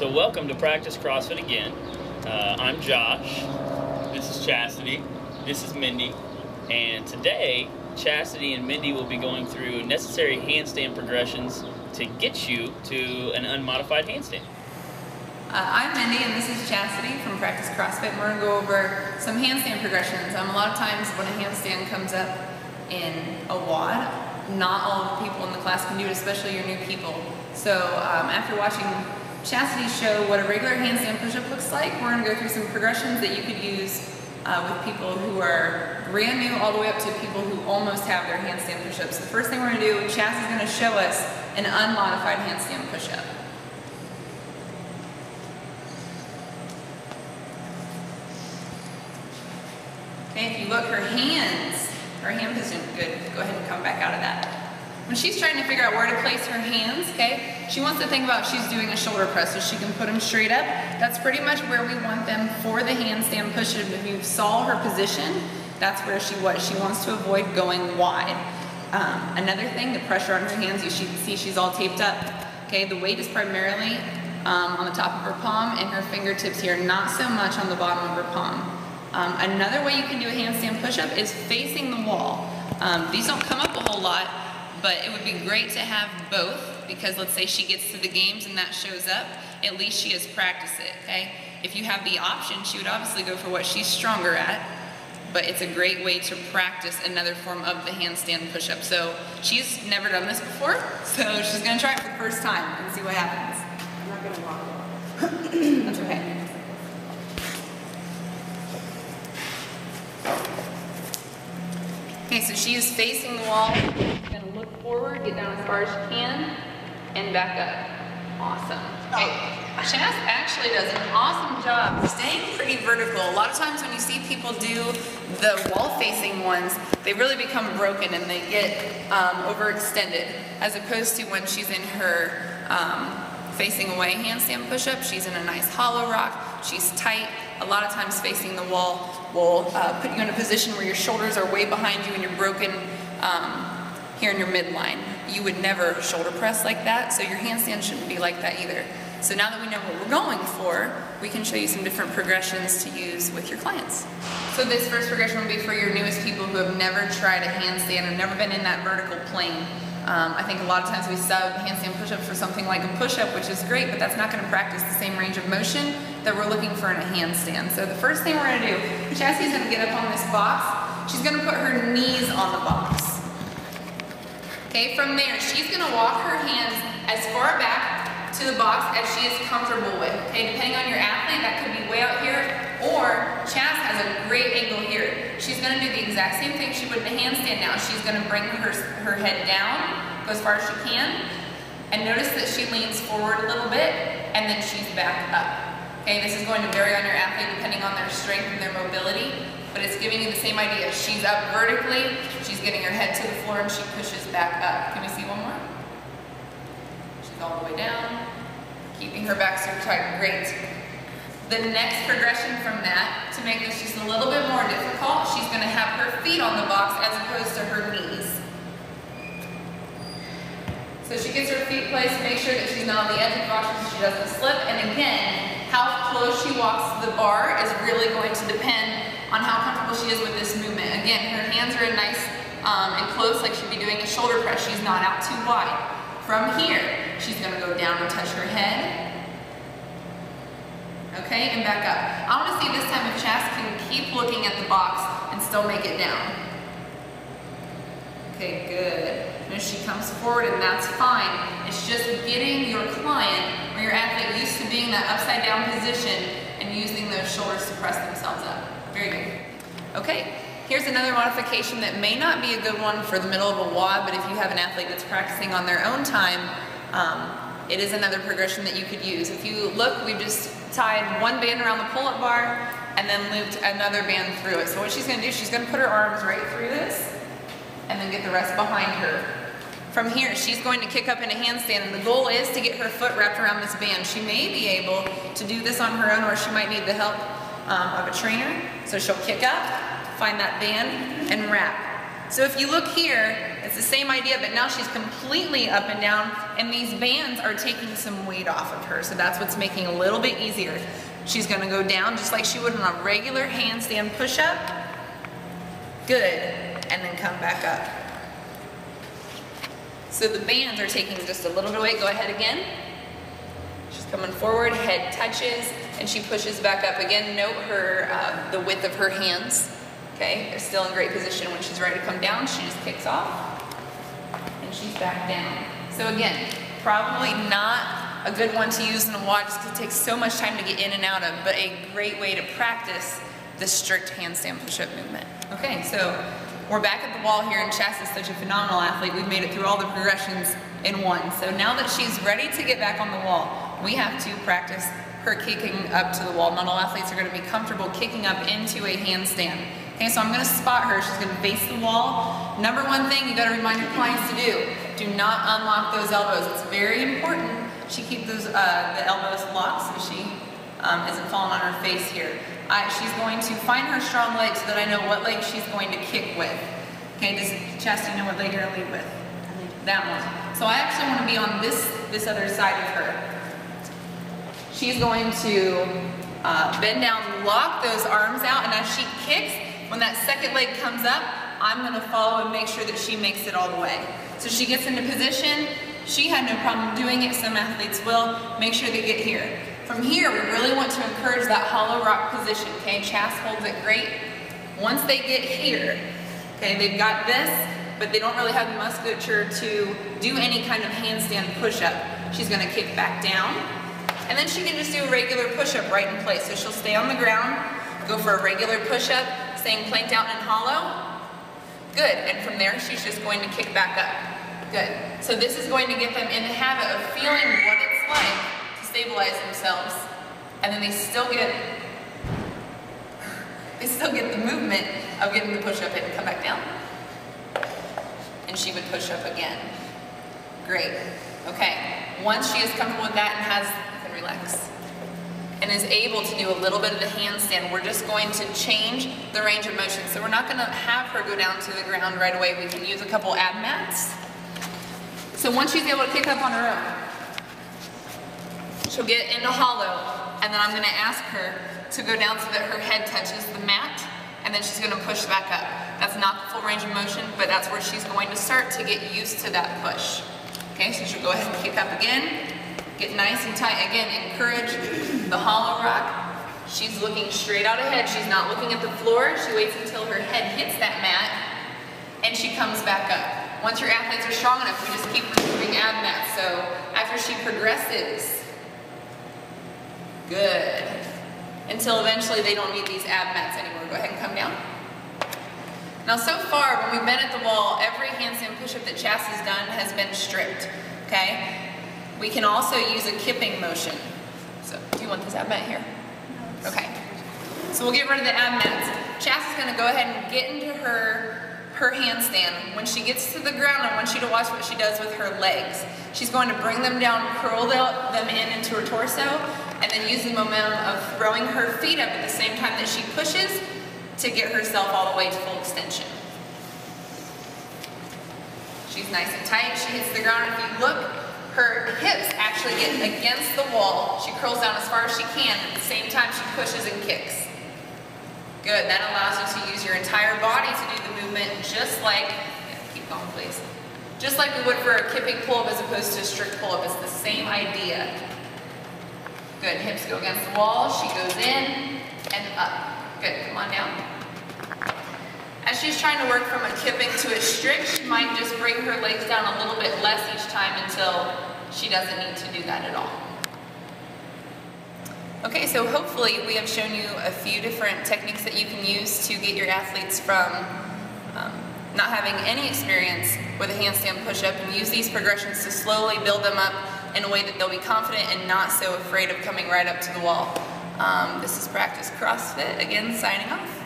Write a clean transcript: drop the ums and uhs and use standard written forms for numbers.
So welcome to Practice CrossFit again. I'm Josh, this is Chastity, this is Mindy, and today Chastity and Mindy will be going through necessary handstand progressions to get you to an unmodified handstand. I'm Mindy and this is Chastity from Practice CrossFit, and we're going to go over some handstand progressions. A lot of times when a handstand comes up in a WOD, not all of the people in the class can do it, especially your new people. So after watching Chastity show what a regular handstand push-up looks like, we're going to go through some progressions that you could use with people who are brand new all the way up to people who almost have their handstand push-ups. The first thing we're going to do, Chastity's going to show us an unmodified handstand push-up. Okay, if you look, her hand position, good, go ahead and come back out of that. When she's trying to figure out where to place her hands, okay, she wants to think about she's doing a shoulder press so she can put them straight up. That's pretty much where we want them for the handstand push-up. If you saw her position, that's where she was. She wants to avoid going wide. Another thing, the pressure on her hands, you see she's all taped up. Okay, the weight is primarily on the top of her palm and her fingertips here, not so much on the bottom of her palm. Another way you can do a handstand push-up is facing the wall. These don't come up a whole lot, but it would be great to have both, because let's say she gets to the games and that shows up, at least she has practiced it, okay? If you have the option, she would obviously go for what she's stronger at, but it's a great way to practice another form of the handstand push-up. So she's never done this before, so she's gonna try it for the first time and see what happens. I'm not gonna walk it. That's okay. Okay, so she is facing the wall. She's going to look forward, get down as far as she can, and back up. Awesome. Okay, Chas actually does an awesome job staying pretty vertical. A lot of times when you see people do the wall-facing ones, they really become broken and they get overextended, as opposed to when she's in her facing away handstand push-up, she's in a nice hollow rock, she's tight. A lot of times facing the wall will put you in a position where your shoulders are way behind you and you're broken here in your midline. You would never shoulder press like that, so your handstand shouldn't be like that either. So now that we know what we're going for, we can show you some different progressions to use with your clients. So this first progression will be for your newest people who have never tried a handstand, have never been in that vertical plane. I think a lot of times we sub handstand push-ups for something like a push-up, which is great, but that's not going to practice the same range of motion that we're looking for in a handstand. So the first thing we're going to do, Chastity's going to get up on this box. She's going to put her knees on the box. Okay, from there, she's going to walk her hands as far back to the box as she is comfortable with. Okay, depending on your athlete, that could be way out here, or Chas has a great angle here. She's going to do the exact same thing she would in a handstand now. She's going to bring her head down, go as far as she can, and notice that she leans forward a little bit, and then she's back up. Okay, this is going to vary on your athlete depending on their strength and their mobility, but it's giving you the same idea. She's up vertically, she's getting her head to the floor, and she pushes back up. Can we see one more? She's all the way down, keeping her back super tight. Great. The next progression from that, to make this just a little bit more difficult, she's going to have her feet on the box as opposed to her knees. So she gets her feet placed, make sure that she's not on the edge of the box so she doesn't slip. And again, how close she walks to the bar is really going to depend on how comfortable she is with this movement. Again, her hands are in nice and close, like she'd be doing a shoulder press. She's not out too wide. From here, she's going to go down and touch her head. Okay, and back up. I want to see this time if Chas can keep looking at the box and still make it down. Okay, good. And she comes forward, and that's fine. It's just getting your client or your athlete used to being in that upside down position and using those shoulders to press themselves up. Very good. Okay, here's another modification that may not be a good one for the middle of a WOD, but if you have an athlete that's practicing on their own time, it is another progression that you could use. If you look, we've just tied one band around the pull-up bar and then looped another band through it. So what she's going to do, she's going to put her arms right through this and then get the rest behind her. From here, she's going to kick up in a handstand, and the goal is to get her foot wrapped around this band. She may be able to do this on her own, or she might need the help of a trainer. So she'll kick up, find that band, and wrap. So if you look here, It's the same idea, but now she's completely up and down, and these bands are taking some weight off of her, so that's what's making it a little bit easier. She's gonna go down just like she would on a regular handstand push-up. Good, and then come back up. So the bands are taking just a little bit of weight. Go ahead again. She's coming forward, head touches, and she pushes back up again. Note her, the width of her hands. Okay, they're still in great position. When she's ready to come down, she just kicks off, and she's back down. So again, probably not a good one to use in a wall just because it takes so much time to get in and out of, but a great way to practice the strict handstand push-up movement. Okay, so we're back at the wall here, and Chas is such a phenomenal athlete. We've made it through all the progressions in one. So now that she's ready to get back on the wall, we have to practice her kicking up to the wall. Not all athletes are going to be comfortable kicking up into a handstand. Okay, so I'm going to spot her. She's going to face the wall. Number one thing you got to remind your clients to do not unlock those elbows. It's very important she keep those the elbows locked so she isn't falling on her face here. She's going to find her strong leg so that I know what leg she's going to kick with. Okay, does Chastity know what leg you're going to lead with? That one. So I actually want to be on this other side of her. She's going to bend down, lock those arms out, and as she kicks, when that second leg comes up, I'm going to follow and make sure that she makes it all the way. So she gets into position. She had no problem doing it. Some athletes will. Make sure they get here. From here, we really want to encourage that hollow rock position. Okay, Chas holds it great. Once they get here, okay, they've got this, but they don't really have the musculature to do any kind of handstand push-up. She's going to kick back down, and then she can just do a regular push-up right in place. So she'll stay on the ground, go for a regular push-up, staying planked out and hollow. Good, and from there, she's just going to kick back up. Good. So this is going to get them in the habit of feeling what it's like to stabilize themselves, and then they still get the movement of getting the push-up in. Come back down. And she would push up again. Great. Okay. Once she is comfortable with that and you can relax, and is able to do a little bit of the handstand, we're just going to change the range of motion. So we're not going to have her go down to the ground right away. We can use a couple ab mats. So once she's able to kick up on her own, she'll get into hollow, and then I'm going to ask her to go down so that her head touches the mat, and then she's going to push back up. That's not the full range of motion, but that's where she's going to start to get used to that push. Okay, so she'll go ahead and kick up again, get nice and tight. Again, encourage the hollow rock. She's looking straight out ahead. She's not looking at the floor. She waits until her head hits that mat, and she comes back up. Once your athletes are strong enough, we just keep removing ab mats. So after she progresses, good, until eventually they don't need these ab mats anymore. Go ahead and come down. Now so far, when we've been at the wall, every handstand push-up that Chas has done has been stripped, okay? We can also use a kipping motion. So, do you want this ab mat here? Okay. So we'll get rid of the ab mats. Chas is gonna go ahead and get into her handstand. When she gets to the ground, I want you to watch what she does with her legs. She's going to bring them down, curl them in into her torso, and then use the momentum of throwing her feet up at the same time that she pushes to get herself all the way to full extension. She's nice and tight. She hits the ground. If you look, her hips actually get against the wall. She curls down as far as she can. At the same time, she pushes and kicks. Good. That allows you to use your entire body to do the movement just like, keep going please, just like we would for a kipping pull-up as opposed to a strict pull-up. It's the same idea. Good. Hips go against the wall. She goes in and up. Good. Come on down. As she's trying to work from a kipping to a strict, she might just bring her legs down a little bit less each time until she doesn't need to do that at all. Okay, so hopefully we have shown you a few different techniques that you can use to get your athletes from not having any experience with a handstand push-up, and use these progressions to slowly build them up in a way that they'll be confident and not so afraid of coming right up to the wall. This is Practice CrossFit, again, signing off.